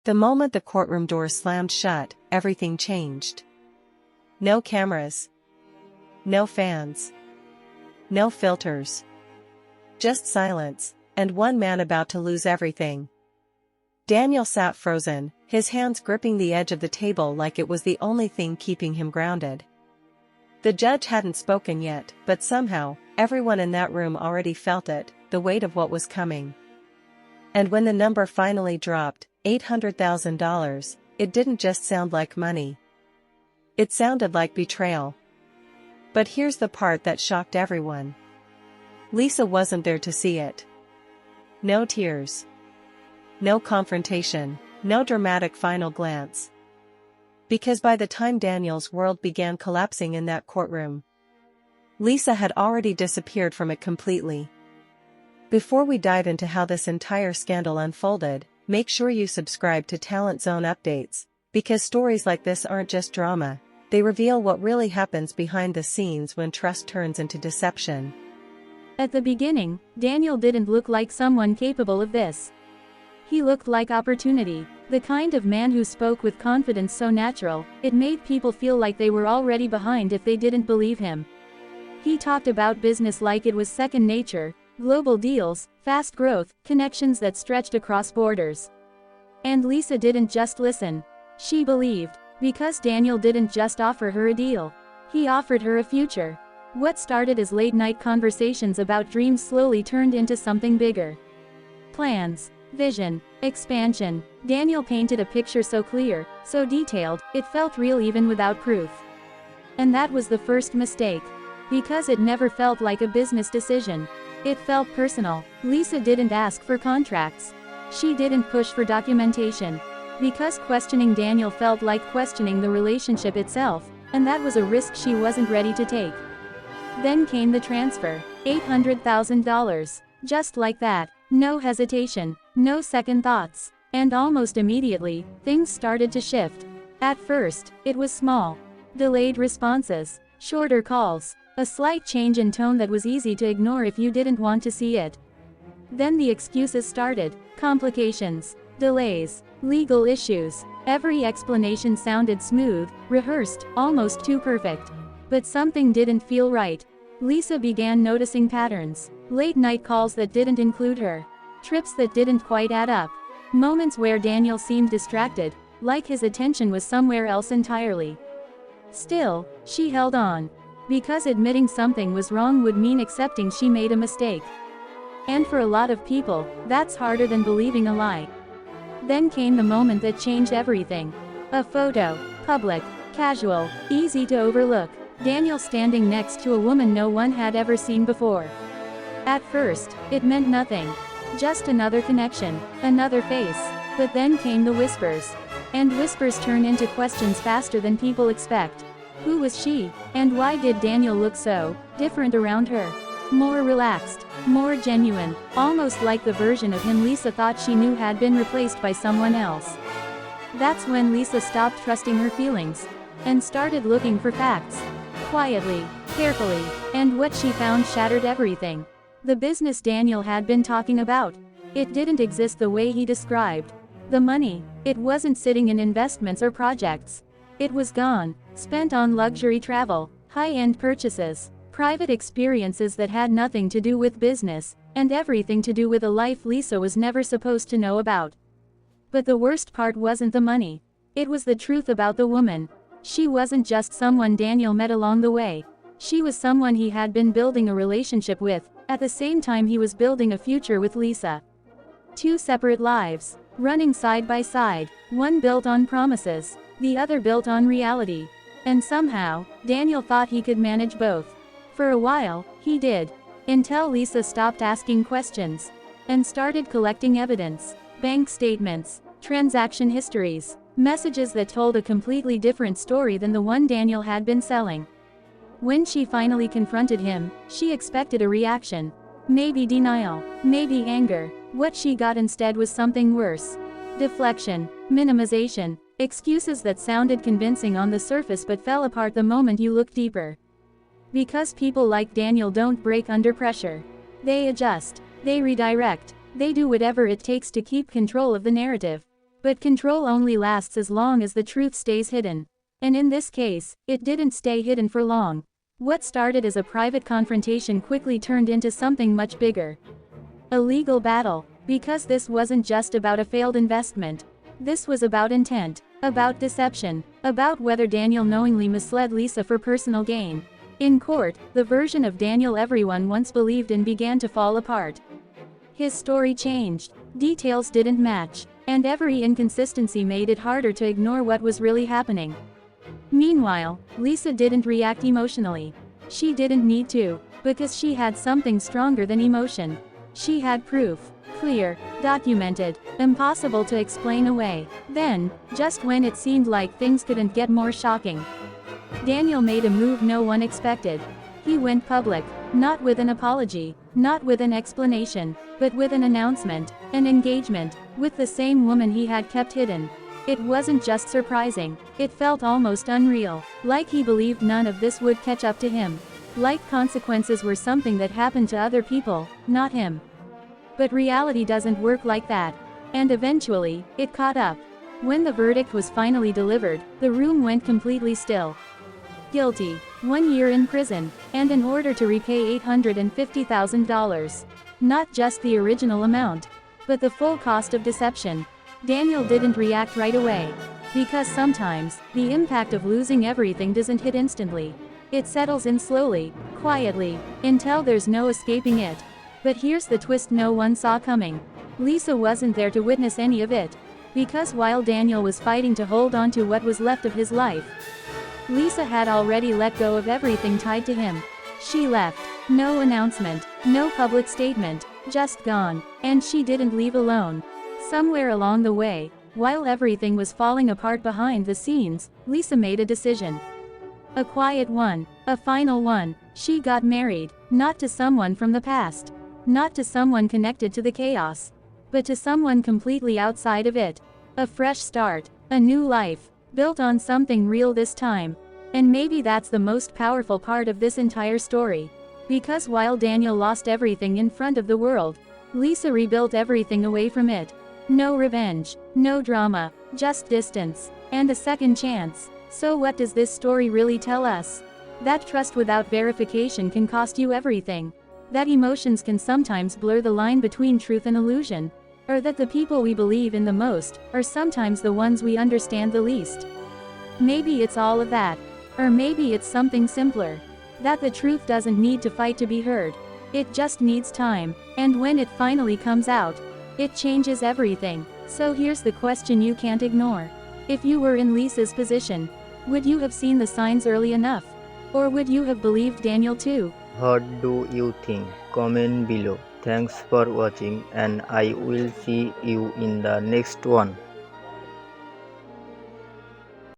The moment the courtroom door slammed shut, everything changed. No cameras. No fans. No filters. Just silence, and one man about to lose everything. Daniel sat frozen, his hands gripping the edge of the table like it was the only thing keeping him grounded. The judge hadn't spoken yet, but somehow, everyone in that room already felt it, the weight of what was coming. And when the number finally dropped, $800,000, it didn't just sound like money. It sounded like betrayal. But here's the part that shocked everyone. Lisa wasn't there to see it. No tears. No confrontation, no dramatic final glance. Because by the time Daniel's world began collapsing in that courtroom, Lisa had already disappeared from it completely. Before we dive into how this entire scandal unfolded, make sure you subscribe to Talent Zone Updates, because stories like this aren't just drama, they reveal what really happens behind the scenes when trust turns into deception. At the beginning, Daniel didn't look like someone capable of this. He looked like opportunity, the kind of man who spoke with confidence so natural, it made people feel like they were already behind if they didn't believe him. He talked about business like it was second nature, global deals, fast growth, connections that stretched across borders. And Lisa didn't just listen. She believed, because Daniel didn't just offer her a deal. He offered her a future. What started as late-night conversations about dreams slowly turned into something bigger. Plans. Vision, expansion. Daniel painted a picture so clear, so detailed, it felt real even without proof. And that was the first mistake. Because it never felt like a business decision. It felt personal. Lisa didn't ask for contracts. She didn't push for documentation. Because questioning Daniel felt like questioning the relationship itself, and that was a risk she wasn't ready to take. Then came the transfer. $800,000. Just like that. No hesitation. No second thoughts. And almost immediately, things started to shift. At first, it was small. Delayed responses. Shorter calls. A slight change in tone that was easy to ignore if you didn't want to see it. Then the excuses started. Complications. Delays. Legal issues. Every explanation sounded smooth, rehearsed, almost too perfect. But something didn't feel right. Lisa began noticing patterns. Late-night calls that didn't include her. Trips that didn't quite add up. Moments where Daniel seemed distracted, like his attention was somewhere else entirely. Still, she held on. Because admitting something was wrong would mean accepting she made a mistake. And for a lot of people, that's harder than believing a lie. Then came the moment that changed everything. A photo. Public. Casual. Easy to overlook. Daniel standing next to a woman no one had ever seen before. At first, it meant nothing. Just another connection. Another face. But then came the whispers. And whispers turn into questions faster than people expect. Who was she? And why did Daniel look so different around her? More relaxed. More genuine. Almost like the version of him Lisa thought she knew had been replaced by someone else. That's when Lisa stopped trusting her feelings. And started looking for facts. Quietly. Carefully. And what she found shattered everything. The business Daniel had been talking about. It didn't exist the way he described. The money. It wasn't sitting in investments or projects. It was gone. Spent on luxury travel, high-end purchases, private experiences that had nothing to do with business, and everything to do with a life Lisa was never supposed to know about. But the worst part wasn't the money. It was the truth about the woman. She wasn't just someone Daniel met along the way. She was someone he had been building a relationship with, at the same time he was building a future with Lisa. Two separate lives, running side by side, one built on promises, the other built on reality. And somehow, Daniel thought he could manage both. For a while, he did. Until Lisa stopped asking questions. And started collecting evidence. Bank statements, transaction histories, messages that told a completely different story than the one Daniel had been selling. When she finally confronted him, she expected a reaction. Maybe denial, maybe anger. What she got instead was something worse. Deflection, minimization, excuses that sounded convincing on the surface but fell apart the moment you looked deeper. Because people like Daniel don't break under pressure. They adjust, they redirect, they do whatever it takes to keep control of the narrative. But control only lasts as long as the truth stays hidden. And in this case, it didn't stay hidden for long. What started as a private confrontation quickly turned into something much bigger. A legal battle. Because this wasn't just about a failed investment. This was about intent, about deception, about whether Daniel knowingly misled Lisa for personal gain. In court, the version of Daniel everyone once believed in began to fall apart. His story changed, details didn't match, and every inconsistency made it harder to ignore what was really happening. Meanwhile, Lisa didn't react emotionally. She didn't need to, because she had something stronger than emotion. She had proof. Clear, documented, impossible to explain away. Then, just when it seemed like things couldn't get more shocking, Daniel made a move no one expected. He went public, not with an apology, not with an explanation, but with an announcement, an engagement, with the same woman he had kept hidden. It wasn't just surprising, it felt almost unreal, like he believed none of this would catch up to him. Like consequences were something that happened to other people, not him. But reality doesn't work like that. And eventually, it caught up. When the verdict was finally delivered, the room went completely still. Guilty. 1 year in prison, and an order to repay $850,000. Not just the original amount, but the full cost of deception. Daniel didn't react right away. Because sometimes, the impact of losing everything doesn't hit instantly. It settles in slowly, quietly, until there's no escaping it. But here's the twist no one saw coming. Lisa wasn't there to witness any of it. Because while Daniel was fighting to hold on to what was left of his life, Lisa had already let go of everything tied to him. She left. No announcement, no public statement, just gone. And she didn't leave alone. Somewhere along the way, while everything was falling apart behind the scenes, Lisa made a decision. A quiet one, a final one. She got married, not to someone from the past. Not to someone connected to the chaos, but to someone completely outside of it. A fresh start, a new life, built on something real this time. And maybe that's the most powerful part of this entire story. Because while Daniel lost everything in front of the world, Lisa rebuilt everything away from it. No revenge, no drama, just distance, and a second chance. So what does this story really tell us? That trust without verification can cost you everything. That emotions can sometimes blur the line between truth and illusion. Or that the people we believe in the most are sometimes the ones we understand the least. Maybe it's all of that. Or maybe it's something simpler. That the truth doesn't need to fight to be heard. It just needs time. And when it finally comes out, it changes everything. So here's the question you can't ignore. If you were in Lisa's position, would you have seen the signs early enough? Or would you have believed Daniel too? What do you think? Comment below. Thanks for watching, and I will see you in the next one.